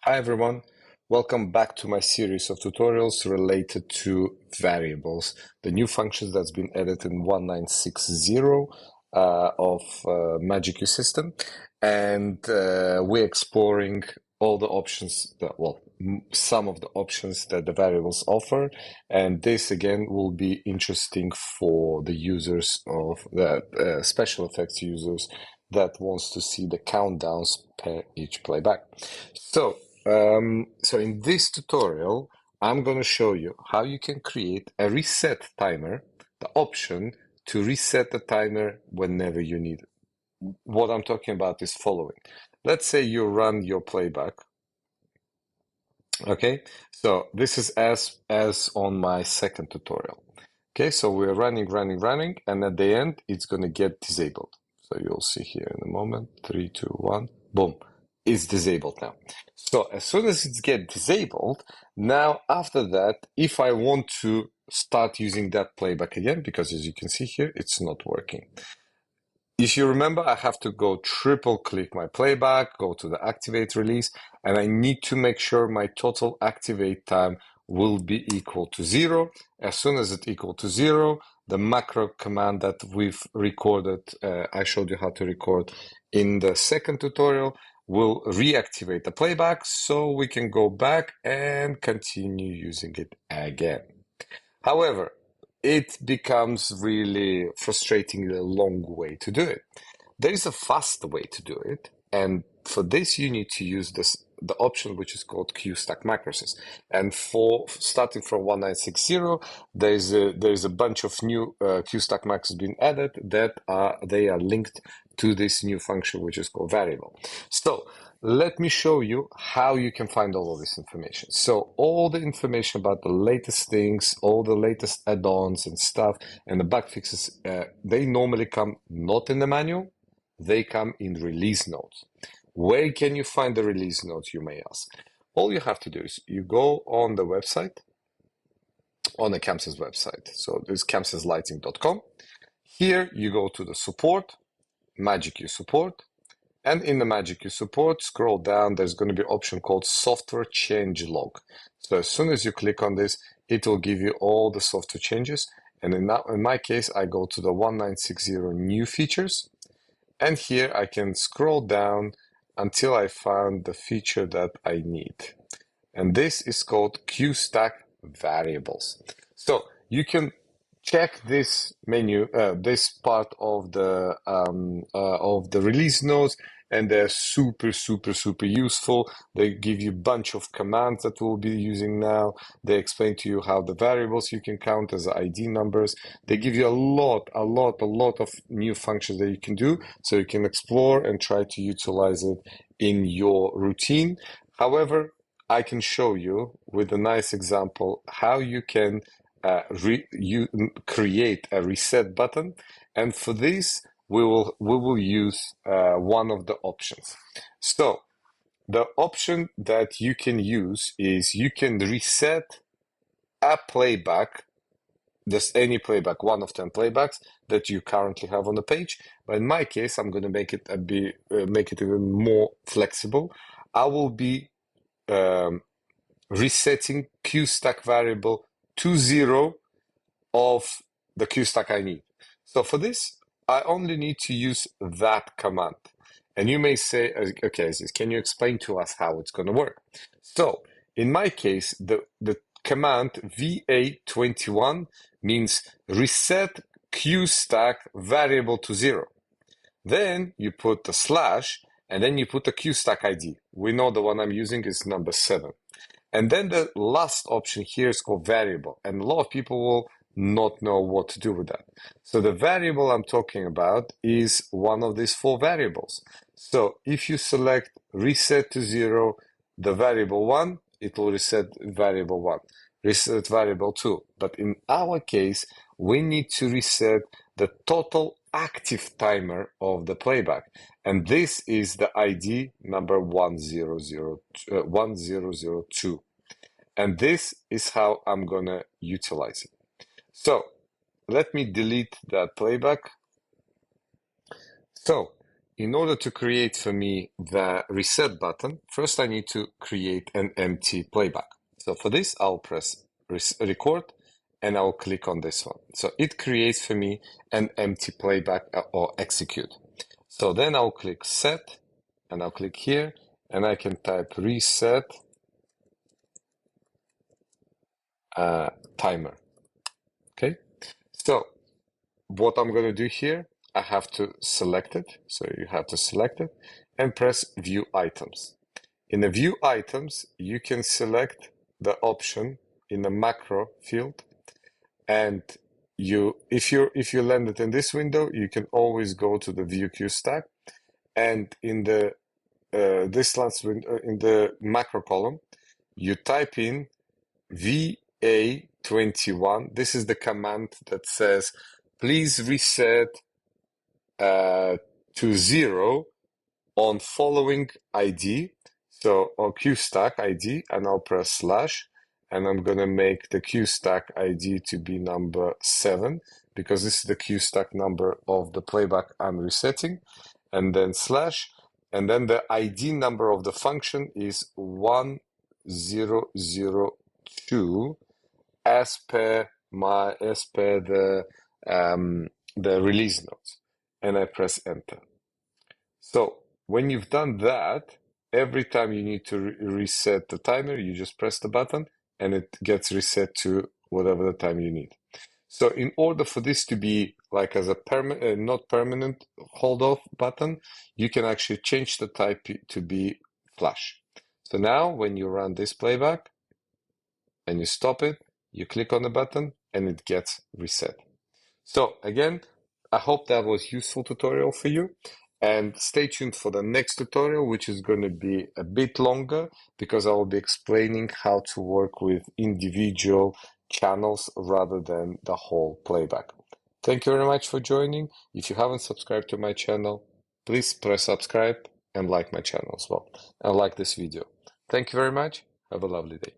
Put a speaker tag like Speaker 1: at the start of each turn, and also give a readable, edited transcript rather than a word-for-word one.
Speaker 1: Hi everyone, welcome back to my series of tutorials related to variables, the new functions that's been added in 1960 of Magic U system, and we're exploring all the options that, well, some of the options that the variables offer, and this again will be interesting for the users of the special effects users that wants to see the countdowns per each playback. So in this tutorial, I'm going to show you how you can create a reset timer, the option to reset the timer whenever you need it. What I'm talking about is following. Let's say you run your playback. Okay, so this is as on my second tutorial. Okay, so we're running, and at the end, it's going to get disabled. So you'll see here in a moment, 3, 2, 1, boom, it's disabled now. So as soon as it's get disabled, now after that, if I want to start using that playback again, because as you can see here, it's not working. If you remember, I have to go triple click my playback, go to the activate release, and I need to make sure my total activate time will be equal to 0. As soon as it's equal to 0, the macro command that we've recorded, I showed you how to record in the second tutorial, will reactivate the playback so we can go back and continue using it again. However, it becomes really frustrating a long way to do it. There is a fast way to do it, and for this you need to use the option which is called QStack macros. And for starting from 1960, there's a bunch of new QStack macros being added that they are linked to this new function which is called variable. So let me show you how you can find all of this information. So all the information about the latest things, all the latest add-ons and stuff, and the bug fixes, they normally come not in the manual, they come in release notes. Where can you find the release notes, you may ask? All you have to do is you go on the website, on the ChamSys website. So this is chamsyslighting.com. Here you go to the support, Magic U support, and in the Magic U support, scroll down, there's going to be an option called software change log. So as soon as you click on this, it will give you all the software changes. And in my case, I go to the 1960 new features. And here I can scroll down until I found the feature that I need. And this is called QStack variables. So you can check this menu, this part of the release notes, and they're super useful. They give you a bunch of commands that we'll be using now. They explain to you how the variables you can count as ID numbers. They give you a lot of new functions that you can do, so you can explore and try to utilize it in your routine. However, I can show you with a nice example how you can create a reset button, and for this we will use one of the options. So the option that you can use is you can reset a playback, just any playback, one of 10 playbacks that you currently have on the page. But in my case, I'm going to make it make it even more flexible. I will be resetting QStack variable to 0 of the QStack I need. So for this, I only need to use that command. And you may say, okay, Aziz, can you explain to us how it's going to work? So in my case, the command VA21 means reset QStack variable to 0. Then you put the slash, and then you put the QStack ID. We know the one I'm using is number 7. And then the last option here is called variable. And a lot of people will not know what to do with that. So the variable I'm talking about is one of these 4 variables. So if you select reset to 0, the variable 1, it will reset variable 1, reset variable 2. But in our case, we need to reset the total active timer of the playback. And this is the ID number 1002. And this is how I'm going to utilize it. So let me delete that playback. So in order to create for me the reset button, first I need to create an empty playback. So for this, I'll press record and I'll click on this one. So it creates for me an empty playback or execute. So then I'll click set and I'll click here and I can type reset timer. Okay. So what I'm going to do here, I have to select it. So you have to select it and press view items. In the view items, you can select the option in the macro field. And if you landed in this window, you can always go to the view queue stack. And in the this last window, in the macro column, you type in VA21. This is the command that says, please reset to 0 on following ID. So on queue stack ID, and I'll press slash, and I'm gonna make the queue stack ID to be number 7 because this is the queue stack number of the playback I'm resetting, and then slash, and then the ID number of the function is 1002 as per the release notes, and I press enter. So when you've done that, every time you need to reset the timer, you just press the button and it gets reset to whatever the time you need. So in order for this to be like as a not permanent hold off button, you can actually change the type to be flash. So now when you run this playback and you stop it, you click on the button and it gets reset. So again, I hope that was useful tutorial for you. And stay tuned for the next tutorial, which is going to be a bit longer because I will be explaining how to work with individual channels rather than the whole playback. Thank you very much for joining. If you haven't subscribed to my channel, please press subscribe and like my channel as well. And like this video. Thank you very much. Have a lovely day.